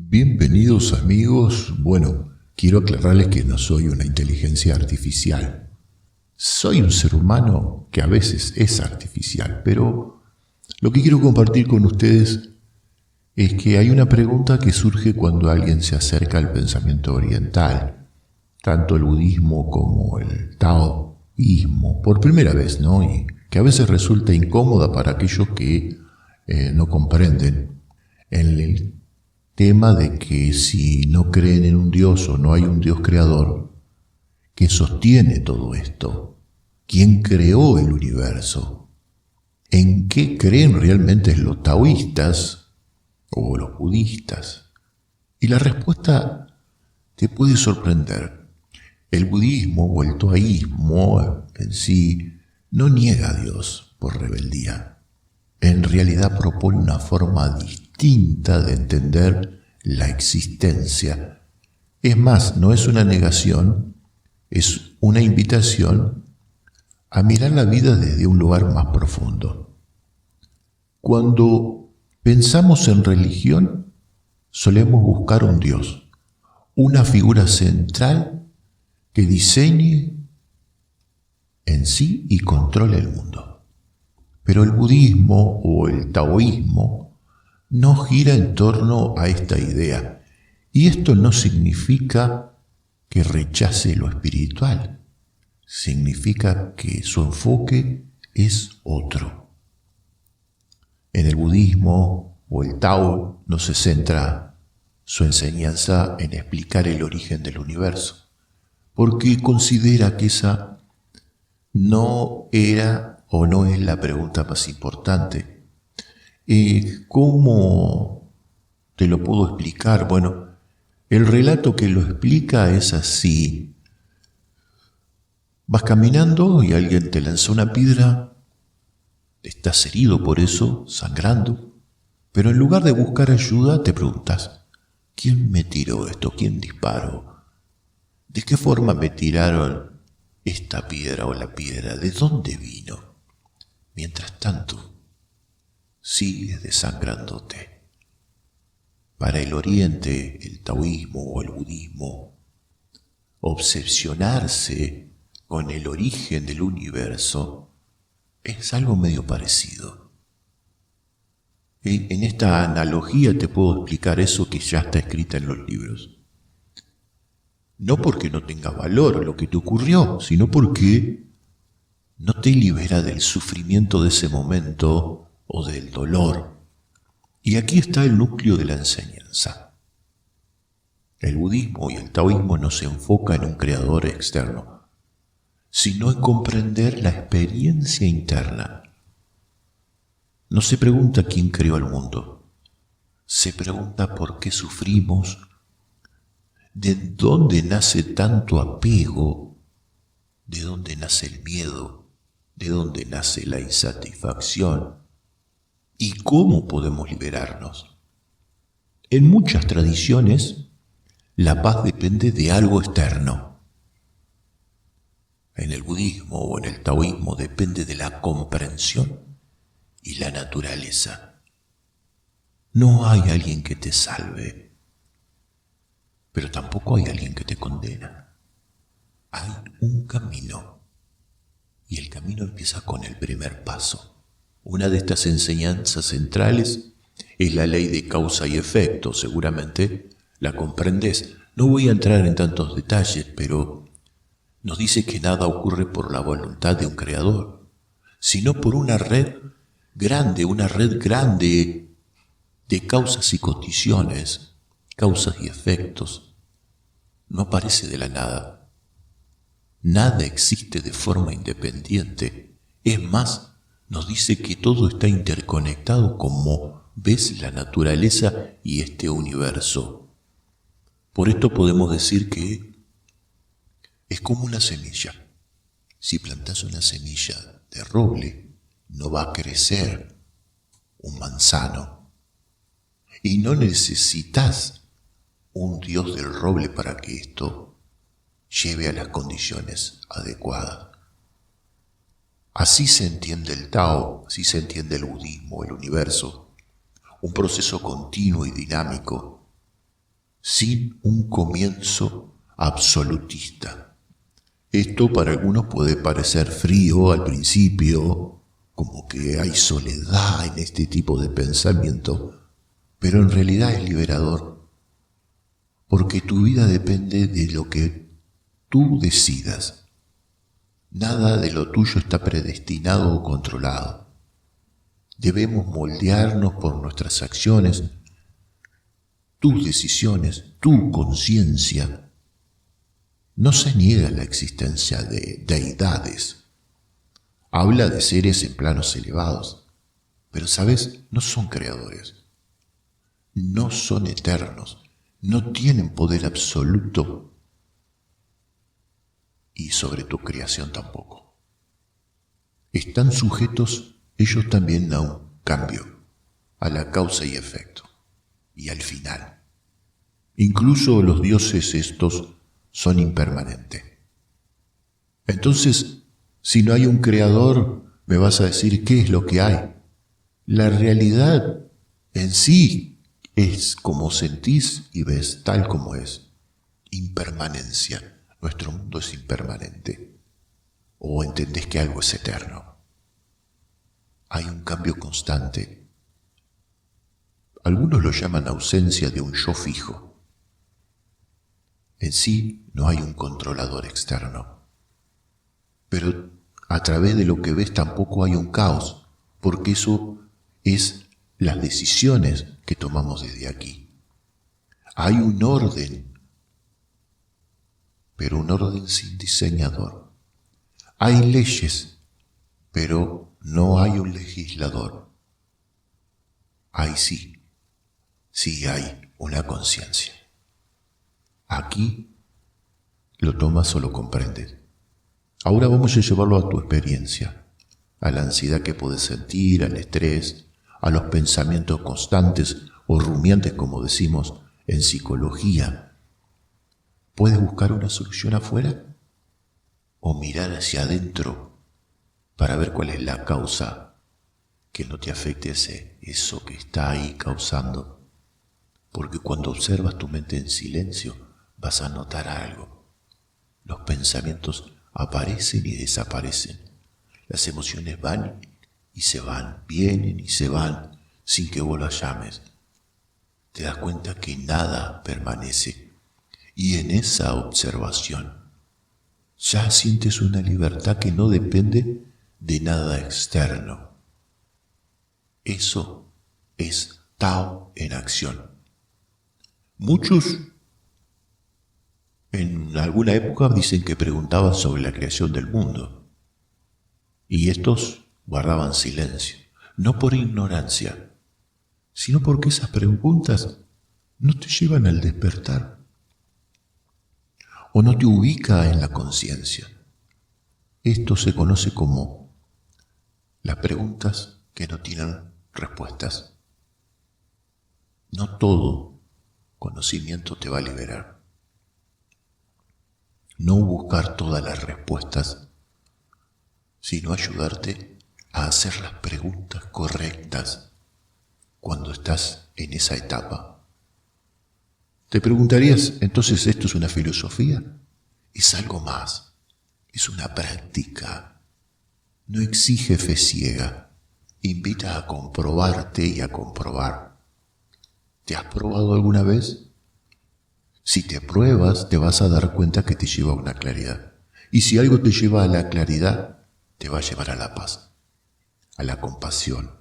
Bienvenidos amigos. Bueno, quiero aclararles que no soy una inteligencia artificial. Soy un ser humano que a veces es artificial, pero lo que quiero compartir con ustedes es que hay una pregunta que surge cuando alguien se acerca al pensamiento oriental, tanto el budismo como el taoísmo, por primera vez, ¿no? Y que a veces resulta incómoda para aquellos que no comprenden el tema de que si no creen en un Dios o no hay un Dios creador, ¿qué sostiene todo esto? ¿Quién creó el universo? ¿En qué creen realmente los taoístas o los budistas? Y la respuesta te puede sorprender. El budismo o el taoísmo en sí no niega a Dios por rebeldía. En realidad propone una forma distinta de entender la existencia. Es más, no es una negación, es una invitación a mirar la vida desde un lugar más profundo. Cuando pensamos en religión, solemos buscar un Dios, una figura central que diseñe en sí y controle el mundo. Pero el budismo o el taoísmo no gira en torno a esta idea. Y esto no significa que rechace lo espiritual. Significa que su enfoque es otro. En el budismo o el tao no se centra su enseñanza en explicar el origen del universo, porque considera que esa no era o no es la pregunta más importante. ¿Cómo te lo puedo explicar? Bueno, el relato que lo explica es así. Vas caminando y alguien te lanza una piedra, estás herido por eso, sangrando, pero en lugar de buscar ayuda te preguntas, ¿quién me tiró esto? ¿Quién disparó? ¿De qué forma me tiraron esta piedra o la piedra? ¿De dónde vino? Mientras tanto, sigues desangrándote. Para el oriente, el taoísmo o el budismo, obsesionarse con el origen del universo es algo medio parecido. En esta analogía te puedo explicar eso que ya está escrita en los libros. No porque no tenga valor lo que te ocurrió, sino porque no te libera del sufrimiento de ese momento o del dolor. Y aquí está el núcleo de la enseñanza. El budismo y el taoísmo no se enfoca en un creador externo, sino en comprender la experiencia interna. No se pregunta quién creó el mundo, se pregunta por qué sufrimos, de dónde nace tanto apego, de dónde nace el miedo, de dónde nace la insatisfacción y cómo podemos liberarnos. En muchas tradiciones, la paz depende de algo externo. En el budismo o en el taoísmo depende de la comprensión y la naturaleza. No hay alguien que te salve, pero tampoco hay alguien que te condena. Hay un camino. Y el camino empieza con el primer paso. Una de estas enseñanzas centrales es la ley de causa y efecto. Seguramente la comprendes. No voy a entrar en tantos detalles, pero nos dice que nada ocurre por la voluntad de un creador, sino por una red grande de causas y condiciones, causas y efectos. No aparece de la nada. Nada existe de forma independiente. Es más, nos dice que todo está interconectado como ves la naturaleza y este universo. Por esto podemos decir que es como una semilla. Si plantas una semilla de roble, no va a crecer un manzano. Y no necesitas un dios del roble para que esto lleve a las condiciones adecuadas. Así se entiende el Tao, así se entiende el budismo, el universo, un proceso continuo y dinámico sin un comienzo absolutista. Esto para algunos puede parecer frío al principio, como que hay soledad en este tipo de pensamiento, pero en realidad es liberador, porque tu vida depende de lo que tú decidas. Nada de lo tuyo está predestinado o controlado. Debemos moldearnos por nuestras acciones, tus decisiones, tu conciencia. No se niega la existencia de deidades. Habla de seres en planos elevados, pero sabes, no son creadores, no son eternos, no tienen poder absoluto y sobre tu creación tampoco. Están sujetos ellos también a un cambio, a la causa y efecto, y al final. Incluso los dioses estos son impermanentes. Entonces, si no hay un creador, me vas a decir qué es lo que hay. La realidad en sí es como sentís y ves, tal como es. Impermanencia. Nuestro mundo es impermanente. O entendés que algo es eterno. Hay un cambio constante. Algunos lo llaman ausencia de un yo fijo. En sí no hay un controlador externo. Pero a través de lo que ves tampoco hay un caos, porque eso es las decisiones que tomamos desde aquí. Hay un orden, pero un orden sin diseñador. Hay leyes, pero no hay un legislador. Hay sí hay una conciencia. Aquí lo tomas o lo comprendes. Ahora vamos a llevarlo a tu experiencia, a la ansiedad que puedes sentir, al estrés, a los pensamientos constantes o rumiantes, como decimos en psicología. ¿Puedes buscar una solución afuera? ¿O mirar hacia adentro para ver cuál es la causa que no te afecte eso que está ahí causando? Porque cuando observas tu mente en silencio vas a notar algo. Los pensamientos aparecen y desaparecen. Las emociones van y se van, vienen y se van, sin que vos las llames. Te das cuenta que nada permanece. Y en esa observación ya sientes una libertad que no depende de nada externo. Eso es Tao en acción. Muchos en alguna época dicen que preguntaban sobre la creación del mundo, y estos guardaban silencio, no por ignorancia, sino porque esas preguntas no te llevan al despertar, o no te ubica en la conciencia. Esto se conoce como las preguntas que no tienen respuestas. No todo conocimiento te va a liberar. No buscar todas las respuestas, sino ayudarte a hacer las preguntas correctas cuando estás en esa etapa. Te preguntarías, entonces, ¿esto es una filosofía? Es algo más, es una práctica. No exige fe ciega, invita a comprobarte y a comprobar. ¿Te has probado alguna vez? Si te pruebas, te vas a dar cuenta que te lleva a una claridad. Y si algo te lleva a la claridad, te va a llevar a la paz, a la compasión.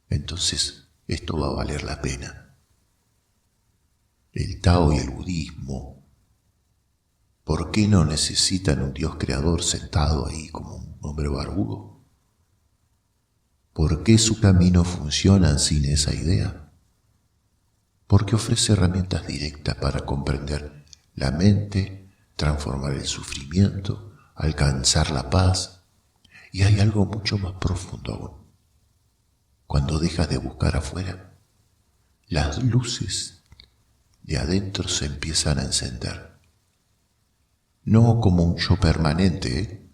Entonces, esto va a valer la pena. El Tao y el budismo, ¿por qué no necesitan un Dios creador sentado ahí como un hombre barbudo? ¿Por qué su camino funciona sin esa idea? Porque ofrece herramientas directas para comprender la mente, transformar el sufrimiento, alcanzar la paz. Y hay algo mucho más profundo aún. Cuando dejas de buscar afuera, las luces de adentro se empiezan a encender. No como un yo permanente,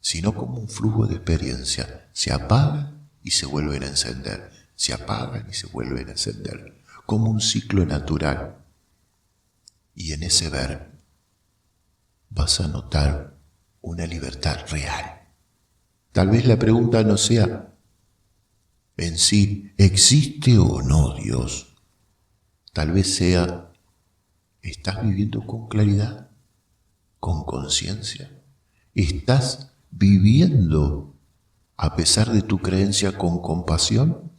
sino como un flujo de experiencia. Se apagan y se vuelven a encender, se apagan y se vuelven a encender. como un ciclo natural. Y en ese ver vas a notar una libertad real. Tal vez la pregunta no sea en sí, ¿existe o no Dios? Tal vez sea, ¿estás viviendo con claridad? ¿Con conciencia? ¿Estás viviendo a pesar de tu creencia con compasión?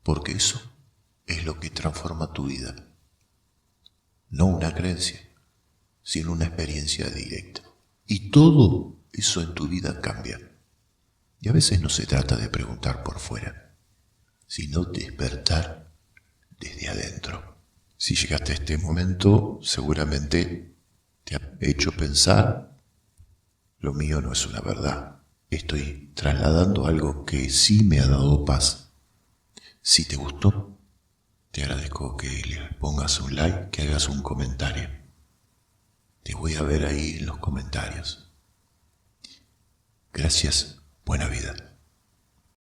Porque eso es lo que transforma tu vida. No una creencia, sino una experiencia directa. Y todo eso en tu vida cambia. Y a veces no se trata de preguntar por fuera, sino despertar desde adentro. Si llegaste a este momento, seguramente te ha hecho pensar, lo mío no es una verdad. Estoy trasladando algo que sí me ha dado paz. Si te gustó, te agradezco que le pongas un like, que hagas un comentario. Te voy a ver ahí en los comentarios. Gracias, buena vida.